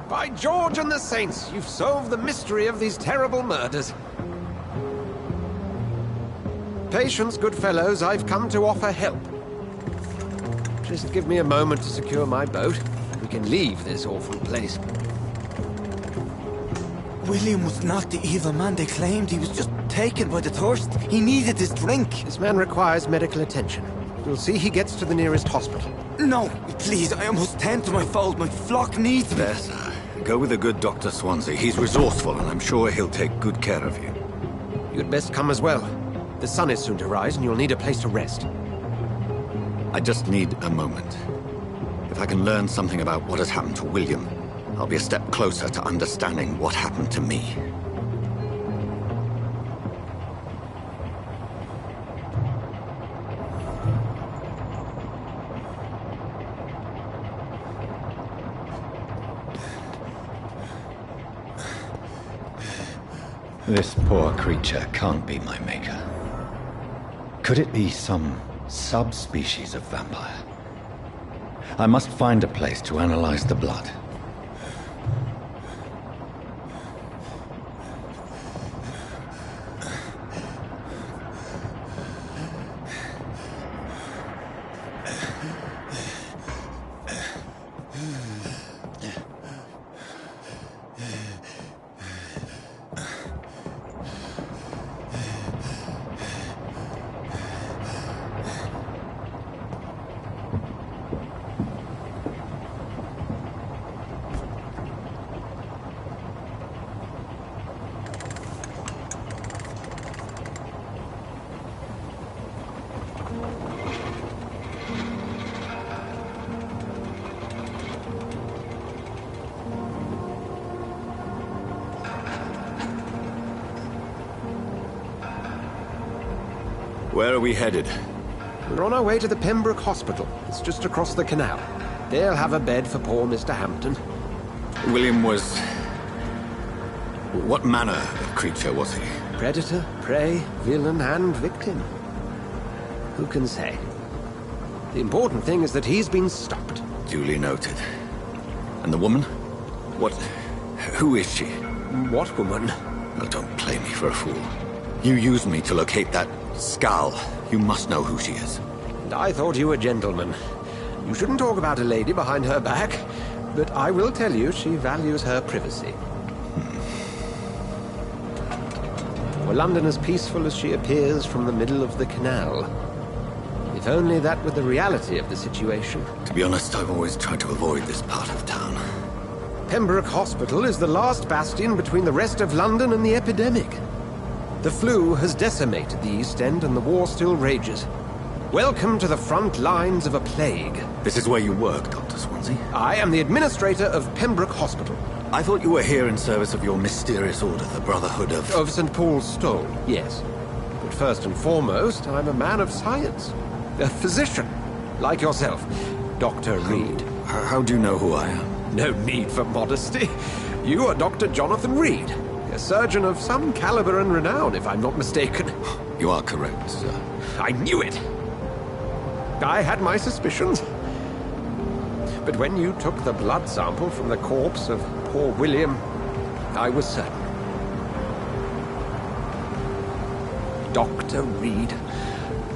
By George and the Saints, you've solved the mystery of these terrible murders. Patience, good fellows, I've come to offer help. Just give me a moment to secure my boat. We can leave this awful place. William was not the evil man they claimed. He was just taken by the thirst. He needed his drink. This man requires medical attention. You'll see he gets to the nearest hospital. No, please, I must tend to my fold. My flock needs me. There, sir. Go with the good Dr. Swansea. He's resourceful, and I'm sure he'll take good care of you. You'd best come as well. The sun is soon to rise, and you'll need a place to rest. I just need a moment. If I can learn something about what has happened to William, I'll be a step closer to understanding what happened to me. This poor creature can't be my maker. Could it be some subspecies of vampire? I must find a place to analyze the blood. Where are we headed? We're on our way to the Pembroke Hospital. It's just across the canal. They'll have a bed for poor Mr. Hampton. William was... What manner of creature was he? Predator, prey, villain, and victim. Who can say? The important thing is that he's been stopped. Duly noted. And the woman? What... who is she? What woman? Oh, don't play me for a fool. You used me to locate that skull. You must know who she is. And I thought you a gentleman. You shouldn't talk about a lady behind her back, but I will tell you she values her privacy. Were London as peaceful as she appears from the middle of the canal? If only that were the reality of the situation. To be honest, I've always tried to avoid this part of town. Pembroke Hospital is the last bastion between the rest of London and the epidemic. The flu has decimated the East End and the war still rages. Welcome to the front lines of a plague. This is where you work, Dr. Swansea? I am the administrator of Pembroke Hospital. I thought you were here in service of your mysterious order, the Brotherhood of... Of St. Paul's Stole, yes. But first and foremost, I'm a man of science. A physician, like yourself, Dr. Reed. How do you know who I am? No need for modesty. You are Dr. Jonathan Reed. A surgeon of some caliber and renown, if I'm not mistaken. You are correct, sir. I knew it! I had my suspicions. But when you took the blood sample from the corpse of poor William, I was certain. Dr. Reed.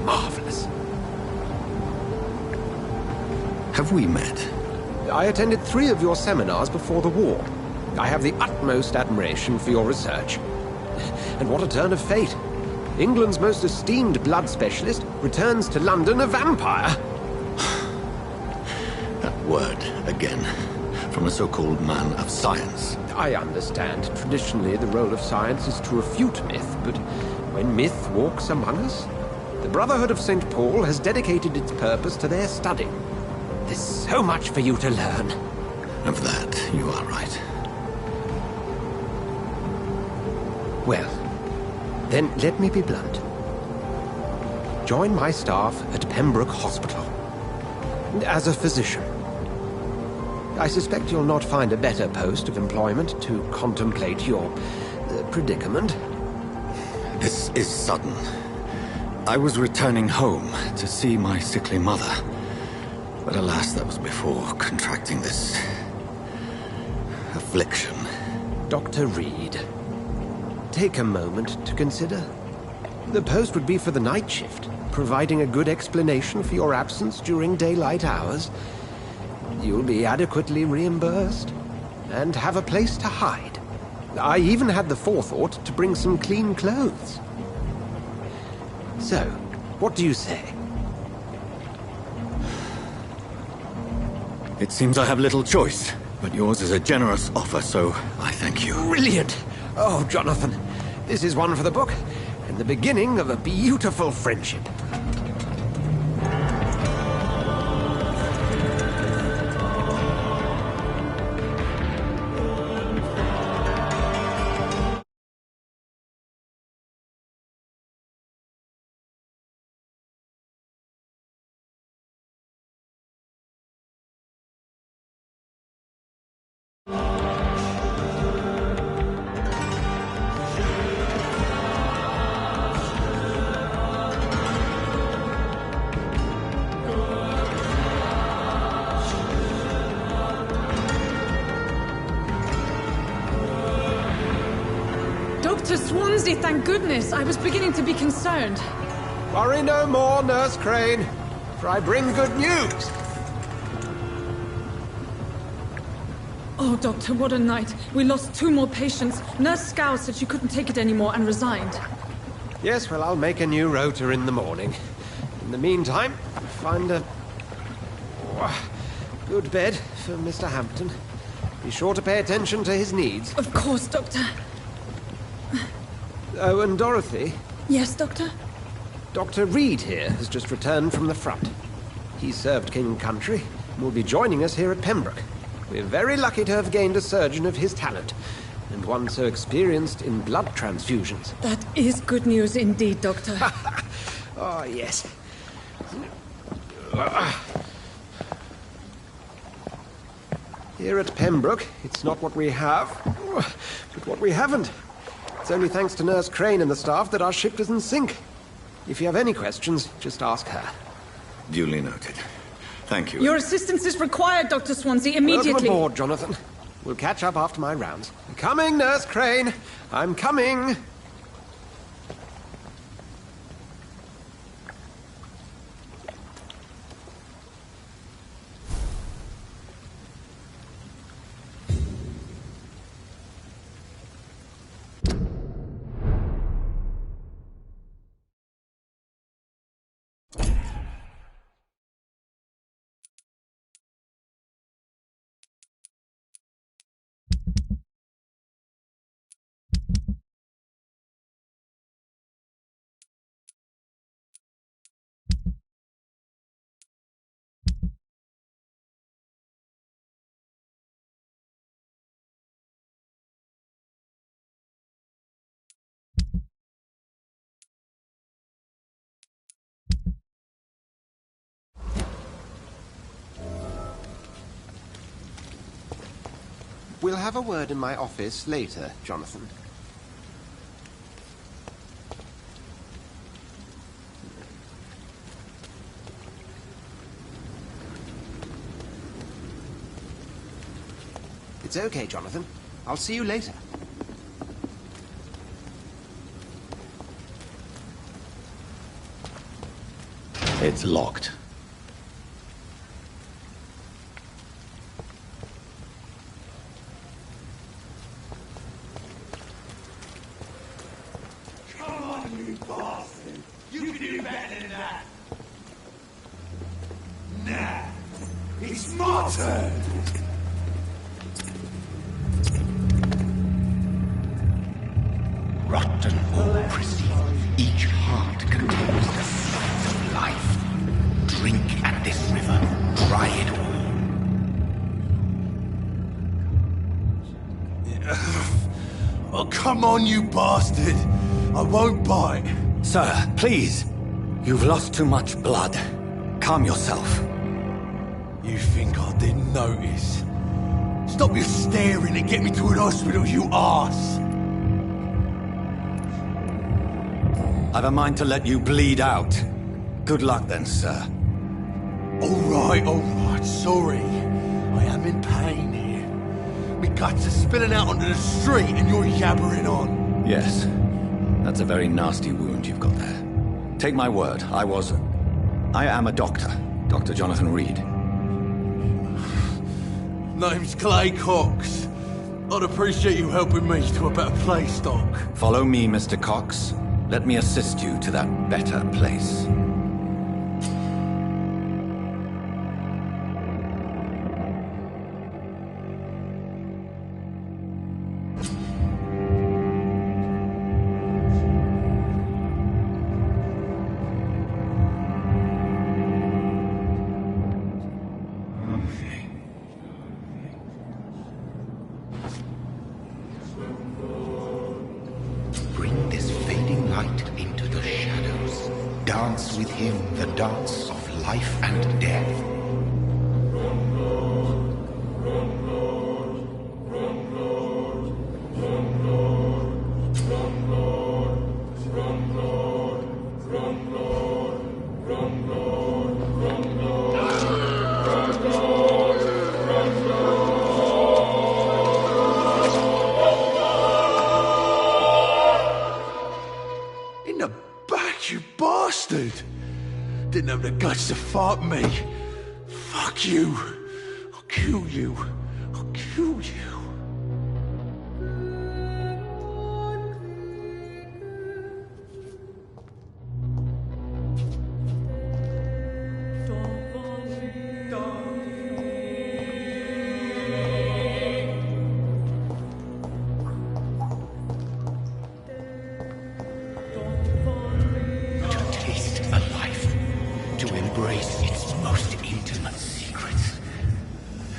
Marvelous. Have we met? I attended 3 of your seminars before the war. I have the utmost admiration for your research. And what a turn of fate. England's most esteemed blood specialist returns to London a vampire. That word, again, from a so-called man of science. I understand. Traditionally, the role of science is to refute myth, but when myth walks among us, the Brotherhood of St. Paul has dedicated its purpose to their study. There's so much for you to learn. Of that, you are right. Well, then let me be blunt. Join my staff at Pembroke Hospital. As a physician. I suspect you'll not find a better post of employment to contemplate your predicament. This is sudden. I was returning home to see my sickly mother. But alas, that was before contracting this... affliction. Dr. Reed, take a moment to consider. The post would be for the night shift, providing a good explanation for your absence during daylight hours. You'll be adequately reimbursed, and have a place to hide. I even had the forethought to bring some clean clothes. So, what do you say? It seems I have little choice, but yours is a generous offer, so I thank you. Brilliant! Oh, Jonathan, this is one for the book, and the beginning of a beautiful friendship. Dr. Swansea, thank goodness. I was beginning to be concerned. Worry no more, Nurse Crane, for I bring good news. Oh, Doctor, what a night. We lost 2 more patients. Nurse Scow said she couldn't take it anymore and resigned. Yes, well, I'll make a new rota in the morning. In the meantime, find a good bed for Mr. Hampton. Be sure to pay attention to his needs. Of course, Doctor. Oh, and Dorothy? Yes, Doctor? Dr. Reed here has just returned from the front. He served King and Country and will be joining us here at Pembroke. We're very lucky to have gained a surgeon of his talent, and one so experienced in blood transfusions. That is good news indeed, Doctor. Oh, yes. Here at Pembroke, it's not what we have, but what we haven't. It's only thanks to Nurse Crane and the staff that our ship doesn't sink. If you have any questions, just ask her. Duly noted. Thank you. Your assistance is required, Dr. Swansea, immediately. Welcome aboard, Jonathan. We'll catch up after my rounds. I'm coming, Nurse Crane. I'm coming. We'll have a word in my office later, Jonathan. It's okay, Jonathan. I'll see you later. It's locked. Come on, you bastard! You can do better than that! Nah, it's my turn! Rotten or pristine, each heart contains the floods of life. Drink at this river, try it all. Oh, come on, you bastard! I won't bite! Sir, please. You've lost too much blood. Calm yourself. You think I didn't notice? Stop your staring and get me to an hospital, you arse! I've a mind to let you bleed out. Good luck then, sir. All right, sorry. I am in pain here. My guts are spilling out onto the street and you're yabbering on. Yes. That's a very nasty wound you've got there. Take my word, I am a doctor. Dr. Jonathan Reed. Name's Clay Cox. I'd appreciate you helping me to a better place, Doc. Follow me, Mr. Cox. Let me assist you to that better place. Bring this fading light into the shadows. Dance with him the dance of life and death. In the back, you bastard! Didn't have the guts to fuck me. Fuck you. I'll kill you. I'll kill you. To taste a life, to embrace its most intimate secrets.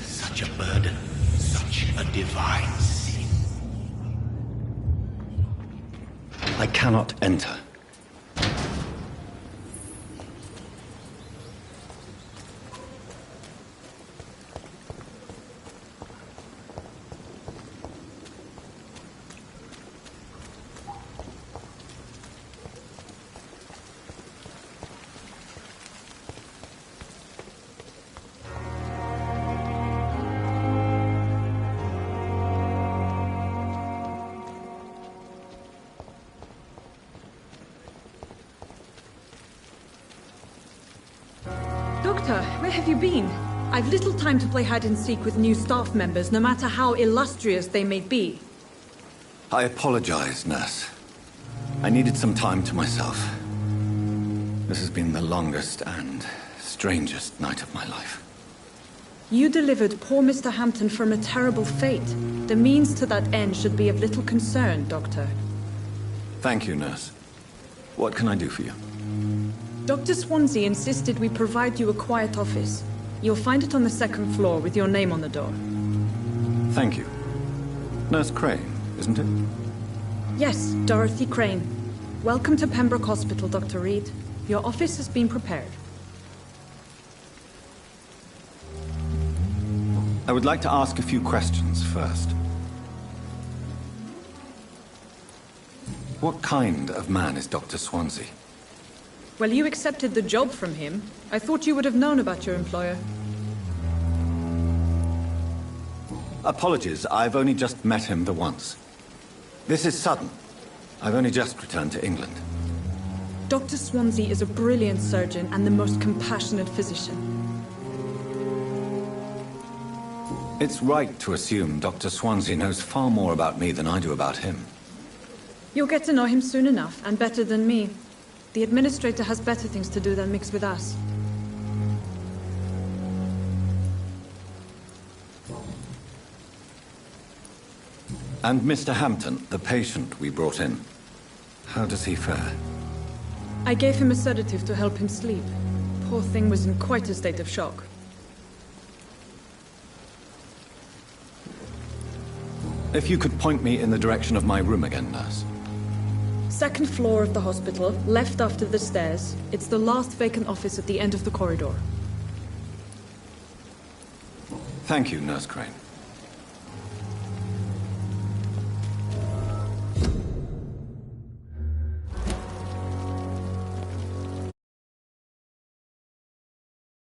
Such a burden, such a divine sin. I cannot enter. Doctor, where have you been? I've little time to play hide and seek with new staff members, no matter how illustrious they may be. I apologize, nurse. I needed some time to myself. This has been the longest and strangest night of my life. You delivered poor Mr. Hampton from a terrible fate. The means to that end should be of little concern, Doctor. Thank you, nurse. What can I do for you? Dr. Swansea insisted we provide you a quiet office. You'll find it on the second floor with your name on the door. Thank you. Nurse Crane, isn't it? Yes, Dorothy Crane. Welcome to Pembroke Hospital, Dr. Reed. Your office has been prepared. I would like to ask a few questions first. What kind of man is Dr. Swansea? Well, you accepted the job from him. I thought you would have known about your employer. Apologies, I've only just met him the once. This is sudden. I've only just returned to England. Dr. Swansea is a brilliant surgeon and the most compassionate physician. It's right to assume Dr. Swansea knows far more about me than I do about him. You'll get to know him soon enough, and better than me. The administrator has better things to do than mix with us. And Mr. Hampton, the patient we brought in. How does he fare? I gave him a sedative to help him sleep. Poor thing was in quite a state of shock. If you could point me in the direction of my room again, nurse. Second floor of the hospital, left after the stairs. It's the last vacant office at the end of the corridor. Thank you, Nurse Crane.